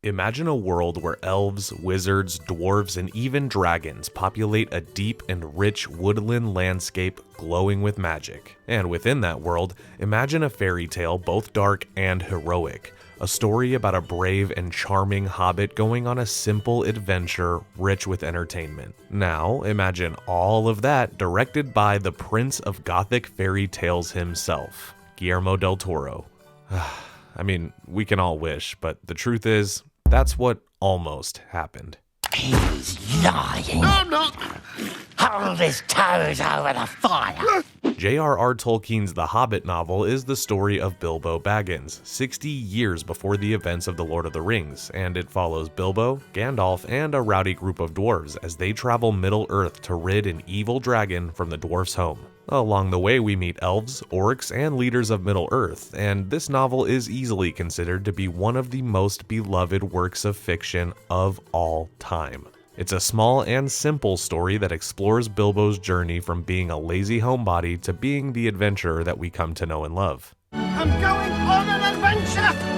Imagine a world where elves, wizards, dwarves, and even dragons populate a deep and rich woodland landscape glowing with magic. And within that world, imagine a fairy tale both dark and heroic. A story about a brave and charming hobbit going on a simple adventure rich with entertainment. Now, imagine all of that directed by the Prince of Gothic fairy tales himself, Guillermo del Toro. I mean, we can all wish, but the truth is, that's what almost happened. He's lying. No, I'm not. Hold his toes over the fire. J.R.R Tolkien's The Hobbit novel is the story of Bilbo Baggins, 60 years before the events of The Lord of the Rings, and it follows Bilbo, Gandalf, and a rowdy group of dwarves as they travel Middle-earth to rid an evil dragon from the dwarf's home. Along the way, we meet elves, orcs, and leaders of Middle-earth, and this novel is easily considered to be one of the most beloved works of fiction of all time. It's a small and simple story that explores Bilbo's journey from being a lazy homebody to being the adventurer that we come to know and love. I'm going on an adventure!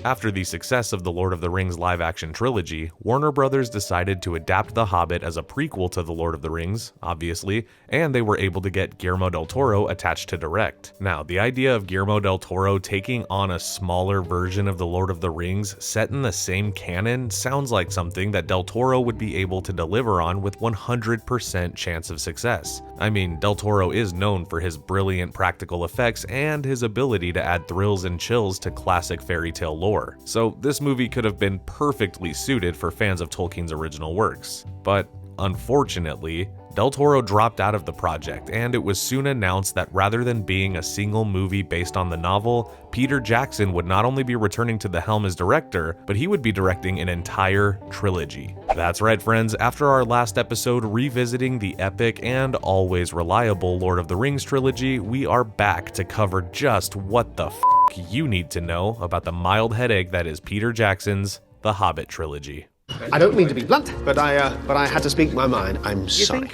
After the success of the Lord of the Rings live-action trilogy, Warner Brothers decided to adapt The Hobbit as a prequel to The Lord of the Rings, obviously, and they were able to get Guillermo del Toro attached to direct. Now, the idea of Guillermo del Toro taking on a smaller version of The Lord of the Rings set in the same canon sounds like something that del Toro would be able to deliver on with 100% chance of success. I mean, del Toro is known for his brilliant practical effects and his ability to add thrills and chills to classic fairy tale lore. So this movie could have been perfectly suited for fans of Tolkien's original works. But unfortunately, del Toro dropped out of the project, and it was soon announced that rather than being a single movie based on the novel, Peter Jackson would not only be returning to the helm as director, but he would be directing an entire trilogy. That's right, friends, after our last episode revisiting the epic and always reliable Lord of the Rings trilogy, we are back to cover just what the f*** you need to know about the mild headache that is Peter Jackson's The Hobbit Trilogy. I don't mean to be blunt, but I had to speak my mind. I'm sorry.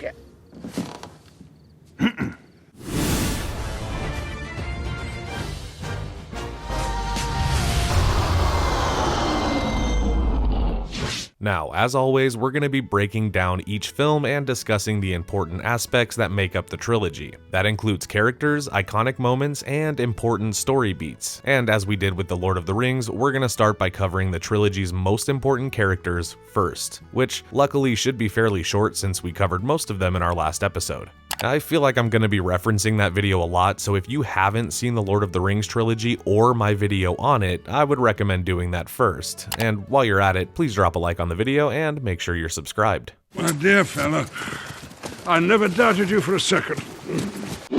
Now, as always, we're going to be breaking down each film and discussing the important aspects that make up the trilogy. That includes characters, iconic moments, and important story beats. And as we did with The Lord of the Rings, we're going to start by covering the trilogy's most important characters first, which luckily should be fairly short since we covered most of them in our last episode. I feel like I'm going to be referencing that video a lot, so if you haven't seen the Lord of the Rings trilogy or my video on it, I would recommend doing that first. And while you're at it, please drop a like on the video and make sure you're subscribed. My dear fella, I never doubted you for a second.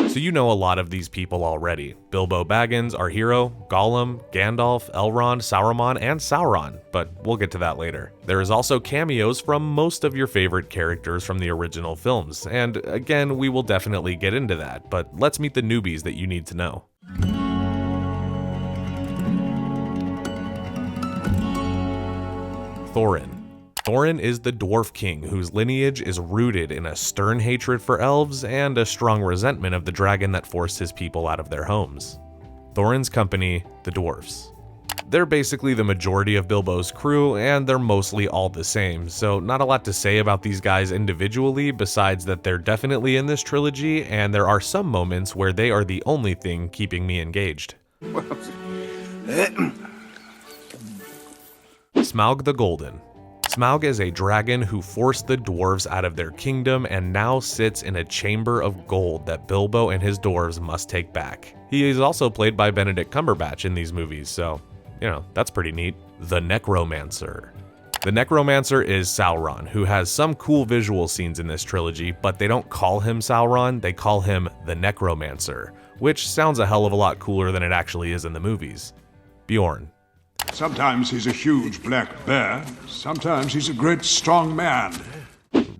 So you know a lot of these people already. Bilbo Baggins, our hero, Gollum, Gandalf, Elrond, Saruman, and Sauron, but we'll get to that later. There is also cameos from most of your favorite characters from the original films, and again, we will definitely get into that, but let's meet the newbies that you need to know. Thorin. Thorin is the Dwarf King whose lineage is rooted in a stern hatred for elves and a strong resentment of the dragon that forced his people out of their homes. Thorin's company, the Dwarfs. They're basically the majority of Bilbo's crew, and they're mostly all the same, so not a lot to say about these guys individually besides that they're definitely in this trilogy, and there are some moments where they are the only thing keeping me engaged. Smaug the Golden. Smaug is a dragon who forced the dwarves out of their kingdom and now sits in a chamber of gold that Bilbo and his dwarves must take back. He is also played by Benedict Cumberbatch in these movies, so, you know, that's pretty neat. The Necromancer. The Necromancer is Sauron, who has some cool visual scenes in this trilogy, but they don't call him Sauron, they call him the Necromancer, which sounds a hell of a lot cooler than it actually is in the movies. Bjorn. Sometimes he's a huge black bear, sometimes he's a great strong man.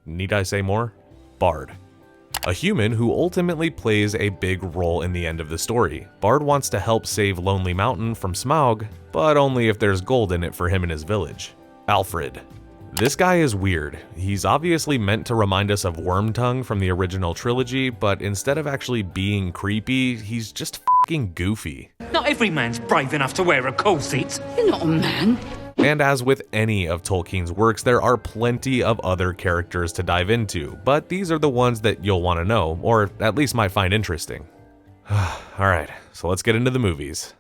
Need I say more? Bard. A human who ultimately plays a big role in the end of the story. Bard wants to help save Lonely Mountain from Smaug, but only if there's gold in it for him and his village. Alfred. This guy is weird. He's obviously meant to remind us of Wormtongue from the original trilogy, but instead of actually being creepy, he's just f***ing goofy. Not every man's brave enough to wear a corset. You're not a man. And as with any of Tolkien's works, there are plenty of other characters to dive into, but these are the ones that you'll want to know, or at least might find interesting. Alright, so let's get into the movies.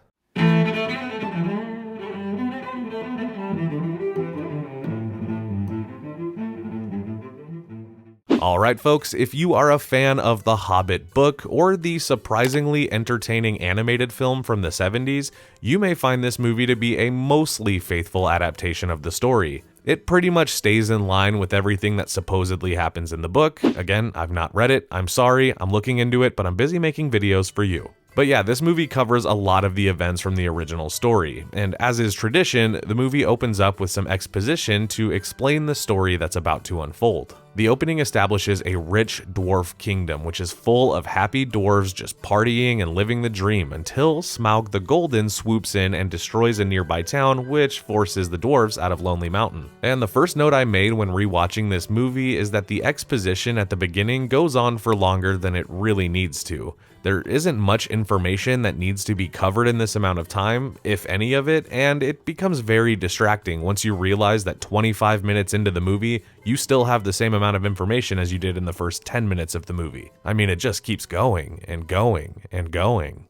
Alright folks, if you are a fan of the Hobbit book or the surprisingly entertaining animated film from the 70s, you may find this movie to be a mostly faithful adaptation of the story. It pretty much stays in line with everything that supposedly happens in the book. Again, I've not read it, I'm sorry, I'm looking into it, but I'm busy making videos for you. But yeah, this movie covers a lot of the events from the original story, and as is tradition, the movie opens up with some exposition to explain the story that's about to unfold. The opening establishes a rich dwarf kingdom, which is full of happy dwarves just partying and living the dream until Smaug the Golden swoops in and destroys a nearby town, which forces the dwarves out of Lonely Mountain. And the first note I made when rewatching this movie is that the exposition at the beginning goes on for longer than it really needs to. There isn't much information that needs to be covered in this amount of time, if any of it, and it becomes very distracting once you realize that 25 minutes into the movie, you still have the same amount of information as you did in the first 10 minutes of the movie. I mean, it just keeps going and going and going.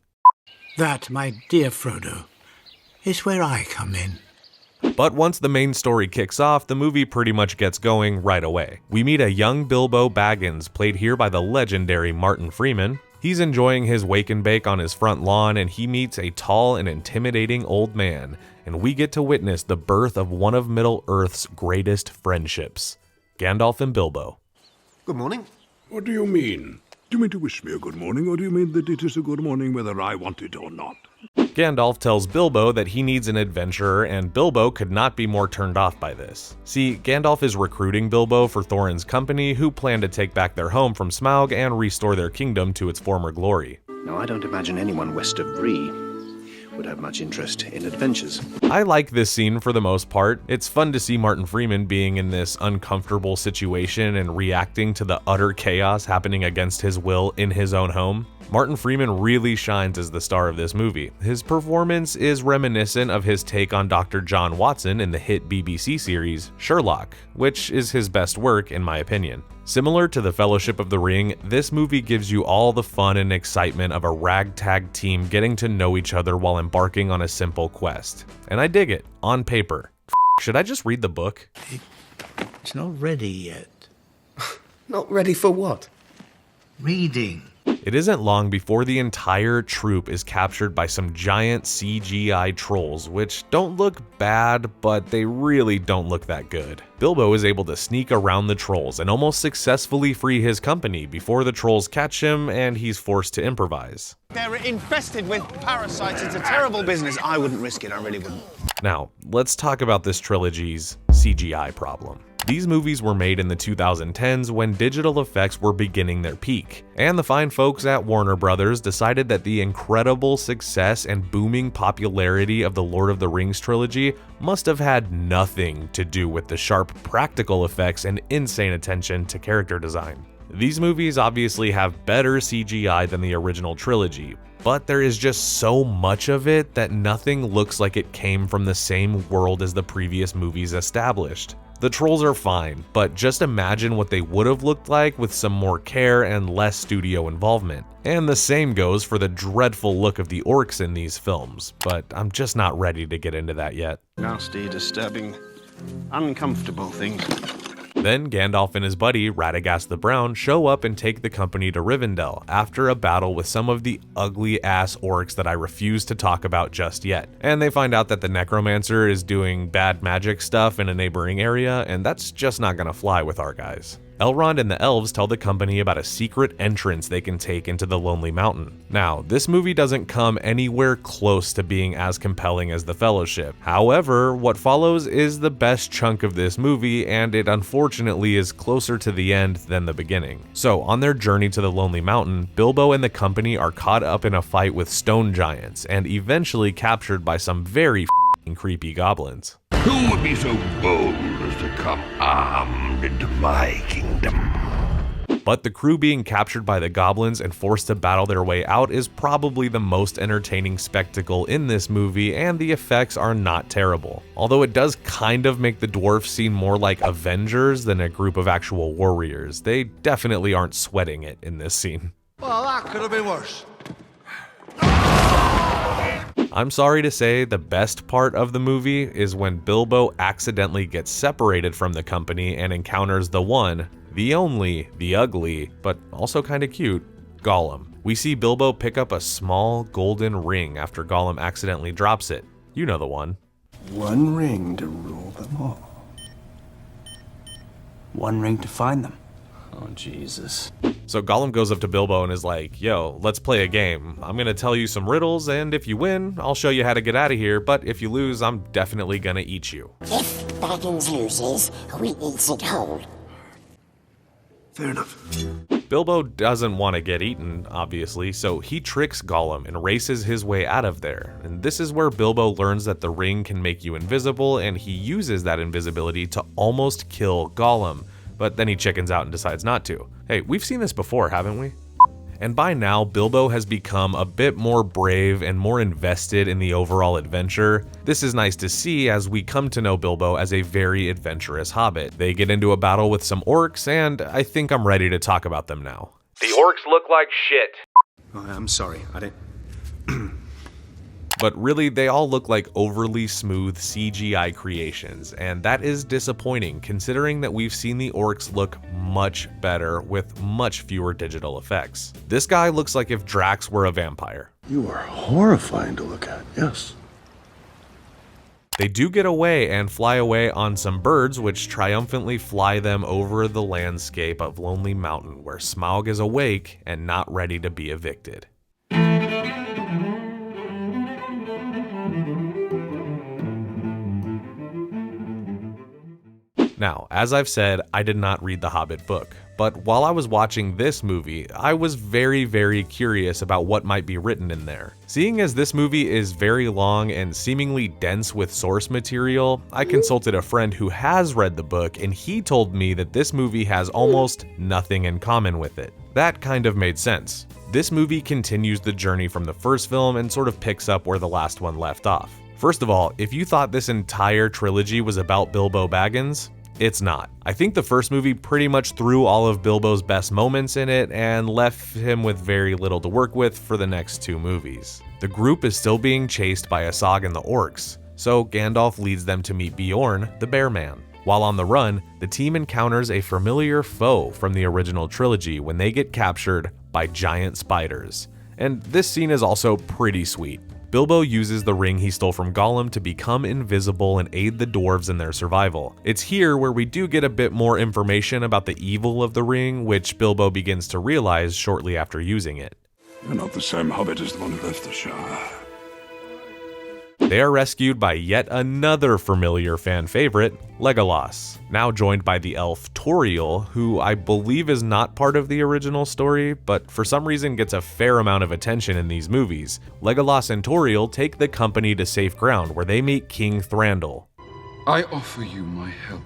That, my dear Frodo, is where I come in. But once the main story kicks off, the movie pretty much gets going right away. We meet a young Bilbo Baggins, played here by the legendary Martin Freeman. He's enjoying his wake and bake on his front lawn, and he meets a tall and intimidating old man, and we get to witness the birth of one of Middle-earth's greatest friendships, Gandalf and Bilbo. Good morning. What do you mean? Do you mean to wish me a good morning, or do you mean that it is a good morning whether I want it or not? Gandalf tells Bilbo that he needs an adventurer, and Bilbo could not be more turned off by this. See, Gandalf is recruiting Bilbo for Thorin's company, who plan to take back their home from Smaug and restore their kingdom to its former glory. Now, I don't imagine anyone west of Bree would have much interest in adventures. I like this scene for the most part. It's fun to see Martin Freeman being in this uncomfortable situation and reacting to the utter chaos happening against his will in his own home. Martin Freeman really shines as the star of this movie. His performance is reminiscent of his take on Dr. John Watson in the hit BBC series Sherlock, which is his best work in my opinion. Similar to The Fellowship of the Ring, this movie gives you all the fun and excitement of a ragtag team getting to know each other while embarking on a simple quest. And I dig it, on paper. Should I just read the book? It's not ready yet. Not ready for what? Reading. It isn't long before the entire troop is captured by some giant CGI trolls, which don't look bad, but they really don't look that good. Bilbo is able to sneak around the trolls and almost successfully free his company before the trolls catch him and he's forced to improvise. They're infested with parasites. It's a terrible business. I wouldn't risk it. I really wouldn't. Now, let's talk about this trilogy's CGI problem. These movies were made in the 2010s when digital effects were beginning their peak, and the fine folks at Warner Brothers decided that the incredible success and booming popularity of the Lord of the Rings trilogy must have had nothing to do with the sharp practical effects and insane attention to character design. These movies obviously have better CGI than the original trilogy, but there is just so much of it that nothing looks like it came from the same world as the previous movies established. The trolls are fine, but just imagine what they would have looked like with some more care and less studio involvement. And the same goes for the dreadful look of the orcs in these films, but I'm just not ready to get into that yet. Nasty, disturbing, uncomfortable things. Then Gandalf and his buddy, Radagast the Brown, show up and take the company to Rivendell after a battle with some of the ugly-ass orcs that I refuse to talk about just yet. And they find out that the necromancer is doing bad magic stuff in a neighboring area, and that's just not gonna fly with our guys. Elrond and the elves tell the company about a secret entrance they can take into the Lonely Mountain. Now, this movie doesn't come anywhere close to being as compelling as The Fellowship. However, what follows is the best chunk of this movie, and it unfortunately is closer to the end than the beginning. So, on their journey to the Lonely Mountain, Bilbo and the company are caught up in a fight with stone giants, and eventually captured by some very creepy goblins. Who would be so bold as to come armed into my kingdom? But the crew being captured by the goblins and forced to battle their way out is probably the most entertaining spectacle in this movie, and the effects are not terrible. Although it does kind of make the dwarves seem more like Avengers than a group of actual warriors. They definitely aren't sweating it in this scene. Well, that could have been worse. I'm sorry to say the best part of the movie is when Bilbo accidentally gets separated from the company and encounters the one, the only, the ugly, but also kinda cute, Gollum. We see Bilbo pick up a small golden ring after Gollum accidentally drops it. You know the one. One ring to rule them all. One ring to find them. Oh, Jesus. So Gollum goes up to Bilbo and is like, yo, let's play a game. I'm gonna tell you some riddles, and if you win, I'll show you how to get out of here, but if you lose, I'm definitely gonna eat you. If Baggins loses, we eat it whole. Fair enough. Bilbo doesn't want to get eaten, obviously, so he tricks Gollum and races his way out of there. And this is where Bilbo learns that the ring can make you invisible, and he uses that invisibility to almost kill Gollum. But then he chickens out and decides not to. Hey, we've seen this before, haven't we? And by now, Bilbo has become a bit more brave and more invested in the overall adventure. This is nice to see as we come to know Bilbo as a very adventurous hobbit. They get into a battle with some orcs, and I think I'm ready to talk about them now. The orcs look like shit. Oh, I'm sorry, I didn't... But really, they all look like overly smooth CGI creations, and that is disappointing considering that we've seen the orcs look much better with much fewer digital effects. This guy looks like if Drax were a vampire. You are horrifying to look at, yes. They do get away and fly away on some birds, which triumphantly fly them over the landscape of Lonely Mountain, where Smaug is awake and not ready to be evicted. Now, as I've said, I did not read the Hobbit book, but while I was watching this movie, I was very, very curious about what might be written in there. Seeing as this movie is very long and seemingly dense with source material, I consulted a friend who has read the book, and he told me that this movie has almost nothing in common with it. That kind of made sense. This movie continues the journey from the first film and sort of picks up where the last one left off. First of all, if you thought this entire trilogy was about Bilbo Baggins, it's not. I think the first movie pretty much threw all of Bilbo's best moments in it and left him with very little to work with for the next two movies. The group is still being chased by Asog and the orcs, so Gandalf leads them to meet Beorn, the Bear Man. While on the run, the team encounters a familiar foe from the original trilogy when they get captured by giant spiders. And this scene is also pretty sweet. Bilbo uses the ring he stole from Gollum to become invisible and aid the dwarves in their survival. It's here where we do get a bit more information about the evil of the ring, which Bilbo begins to realize shortly after using it. You're not the same hobbit as the one who left the Shire. They are rescued by yet another familiar fan favorite, Legolas, now joined by the elf Tauriel, who I believe is not part of the original story, but for some reason gets a fair amount of attention in these movies. Legolas and Tauriel take the company to safe ground where they meet King Thranduil. I offer you my help.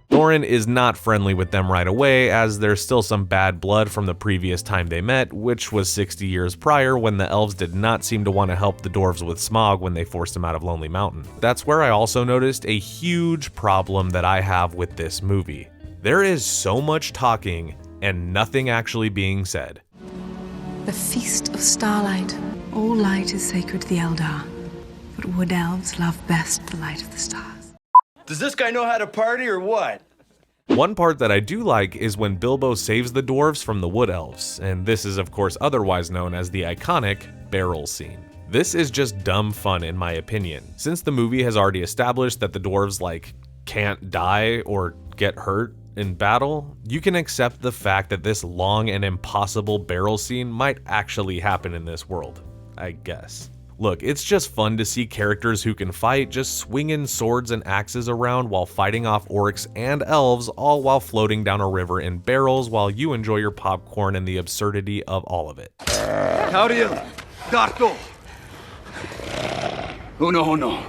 Thorin is not friendly with them right away, as there's still some bad blood from the previous time they met, which was 60 years prior when the elves did not seem to want to help the dwarves with Smaug when they forced him out of Lonely Mountain. That's where I also noticed a huge problem that I have with this movie. There is so much talking and nothing actually being said. The Feast of Starlight. All light is sacred to the Eldar, but wood elves love best the light of the stars. Does this guy know how to party or what? One part that I do like is when Bilbo saves the dwarves from the wood elves, and this is of course otherwise known as the iconic barrel scene. This is just dumb fun in my opinion, since the movie has already established that the dwarves can't die or get hurt in battle. You can accept the fact that this long and impossible barrel scene might actually happen in this world, I guess. Look, it's just fun to see characters who can fight just swinging swords and axes around while fighting off orcs and elves, all while floating down a river in barrels while you enjoy your popcorn and the absurdity of all of it. How do you... Darko! Oh no, oh no.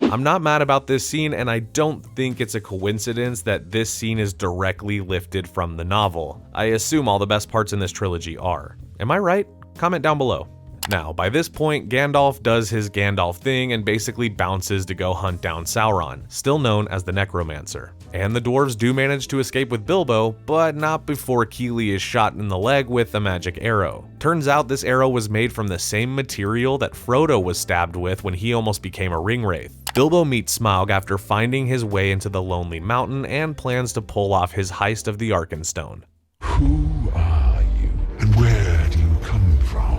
I'm not mad about this scene, and I don't think it's a coincidence that this scene is directly lifted from the novel. I assume all the best parts in this trilogy are. Am I right? Comment down below. Now, by this point, Gandalf does his Gandalf thing and basically bounces to go hunt down Sauron, still known as the Necromancer. And the dwarves do manage to escape with Bilbo, but not before Keely is shot in the leg with a magic arrow. Turns out this arrow was made from the same material that Frodo was stabbed with when he almost became a ringwraith. Bilbo meets Smaug after finding his way into the Lonely Mountain and plans to pull off his heist of the Arkenstone. Who are you, and where do you come from?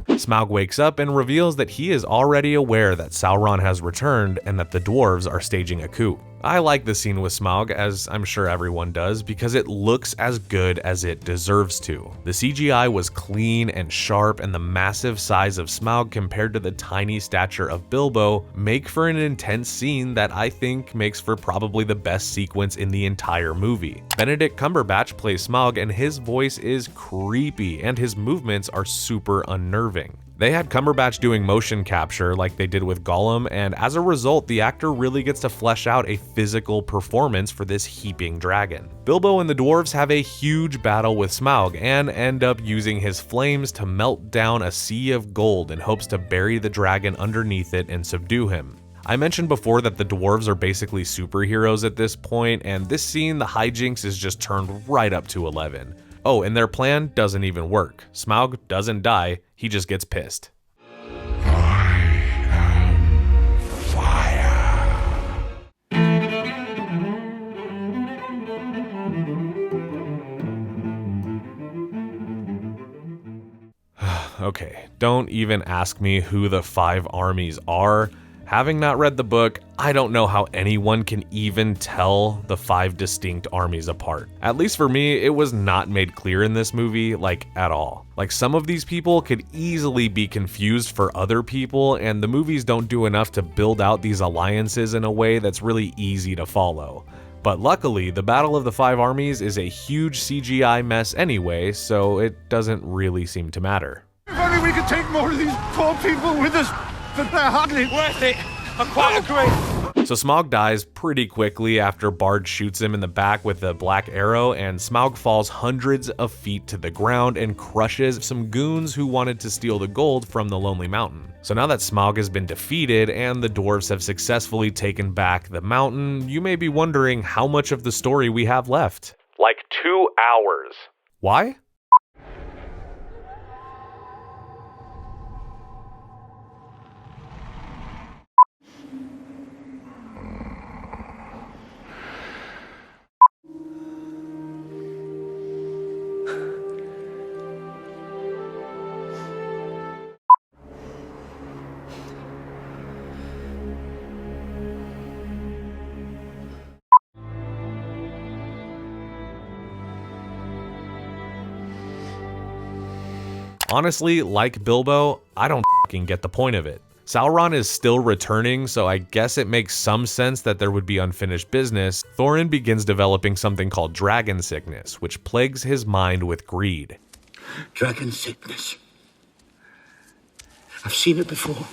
Smaug wakes up and reveals that he is already aware that Sauron has returned and that the dwarves are staging a coup. I like the scene with Smaug, as I'm sure everyone does, because it looks as good as it deserves to. The CGI was clean and sharp, and the massive size of Smaug compared to the tiny stature of Bilbo make for an intense scene that I think makes for probably the best sequence in the entire movie. Benedict Cumberbatch plays Smaug, and his voice is creepy, and his movements are super unnerving. They had Cumberbatch doing motion capture like they did with Gollum, and as a result, the actor really gets to flesh out a physical performance for this heaping dragon. Bilbo and the dwarves have a huge battle with Smaug and end up using his flames to melt down a sea of gold in hopes to bury the dragon underneath it and subdue him. I mentioned before that the dwarves are basically superheroes at this point, and this scene, the hijinks is just turned right up to 11. Oh, and their plan doesn't even work. Smaug doesn't die, he just gets pissed. I am fire. Okay, don't even ask me who the 5 armies are. Having not read the book, I don't know how anyone can even tell the 5 distinct armies apart. At least for me, it was not made clear in this movie, like at all. Like some of these people could easily be confused for other people, and the movies don't do enough to build out these alliances in a way that's really easy to follow. But luckily, the Battle of the 5 Armies is a huge CGI mess anyway, so it doesn't really seem to matter. If only we could take more of these poor people with us, but they're hardly worth it. I quite agree. So Smaug dies pretty quickly after Bard shoots him in the back with a black arrow, and Smaug falls hundreds of feet to the ground and crushes some goons who wanted to steal the gold from the Lonely Mountain. So now that Smaug has been defeated and the dwarves have successfully taken back the mountain, you may be wondering how much of the story we have left. Like 2 hours. Why? Honestly, like Bilbo, I don't fucking get the point of it. Sauron is still returning, so I guess it makes some sense that there would be unfinished business. Thorin begins developing something called dragon sickness, which plagues his mind with greed. Dragon sickness. I've seen it before.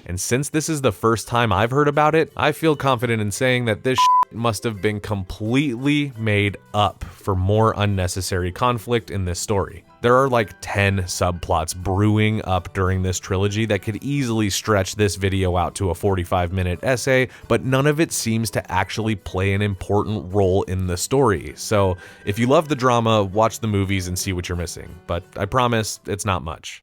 And since this is the first time I've heard about it, I feel confident in saying that this shit must have been completely made up for more unnecessary conflict in this story. There are like 10 subplots brewing up during this trilogy that could easily stretch this video out to a 45-minute essay, but none of it seems to actually play an important role in the story. So if you love the drama, watch the movies and see what you're missing. But I promise it's not much.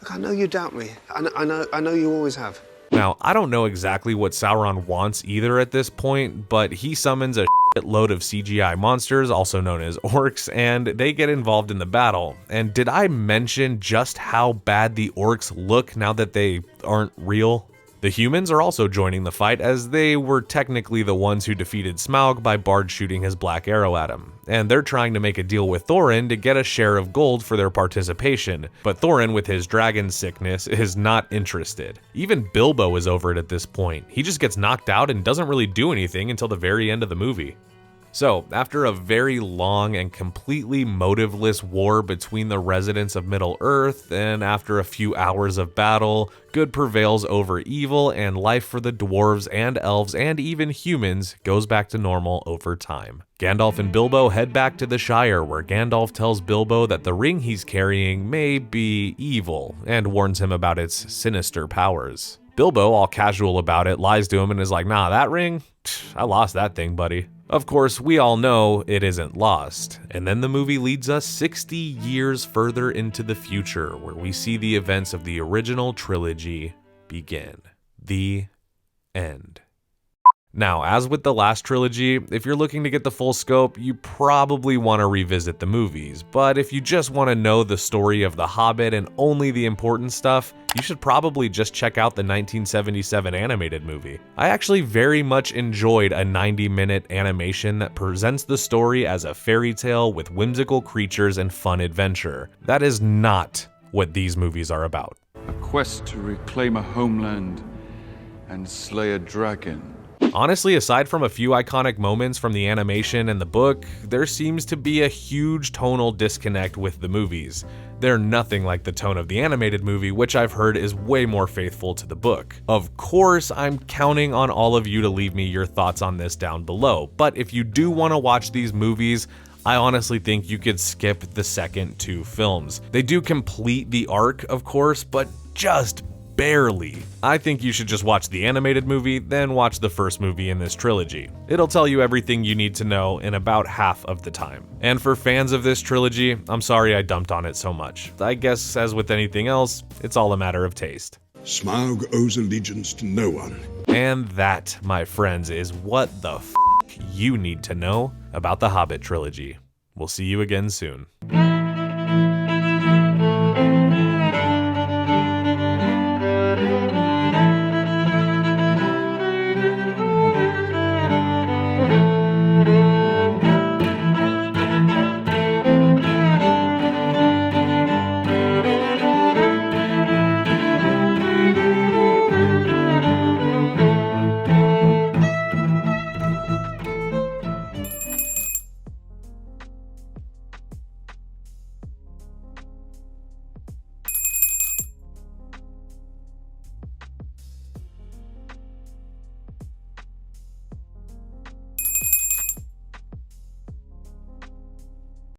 Look, I know you doubt me. I know you always have. Now, I don't know exactly what Sauron wants either at this point, but he summons a load of CGI monsters, also known as orcs, and they get involved in the battle. And did I mention just how bad the orcs look now that they aren't real? The humans are also joining the fight, as they were technically the ones who defeated Smaug by Bard shooting his black arrow at him. And they're trying to make a deal with Thorin to get a share of gold for their participation, but Thorin, with his dragon sickness, is not interested. Even Bilbo is over it at this point. He just gets knocked out and doesn't really do anything until the very end of the movie. So, after a very long and completely motiveless war between the residents of Middle-earth, and after a few hours of battle, good prevails over evil, and life for the dwarves and elves and even humans goes back to normal over time. Gandalf and Bilbo head back to the Shire, where Gandalf tells Bilbo that the ring he's carrying may be evil, and warns him about its sinister powers. Bilbo, all casual about it, lies to him and is like, nah, that ring? I lost that thing, buddy. Of course, we all know it isn't lost. And then the movie leads us 60 years further into the future, where we see the events of the original trilogy begin. The end. Now, as with the last trilogy, if you're looking to get the full scope, you probably want to revisit the movies. But if you just want to know the story of The Hobbit and only the important stuff, you should probably just check out the 1977 animated movie. I actually very much enjoyed a 90-minute animation that presents the story as a fairy tale with whimsical creatures and fun adventure. That is not what these movies are about. A quest to reclaim a homeland and slay a dragon. Honestly, aside from a few iconic moments from the animation and the book, there seems to be a huge tonal disconnect with the movies. They're nothing like the tone of the animated movie, which I've heard is way more faithful to the book. Of course, I'm counting on all of you to leave me your thoughts on this down below, but if you do want to watch these movies, I honestly think you could skip the second 2 films. They do complete the arc, of course, but just barely. I think you should just watch the animated movie, then watch the first movie in this trilogy. It'll tell you everything you need to know in about half of the time. And for fans of this trilogy, I'm sorry I dumped on it so much. I guess, as with anything else, it's all a matter of taste. Smaug owes allegiance to no one. And that, my friends, is what the f*** you need to know about the Hobbit trilogy. We'll see you again soon.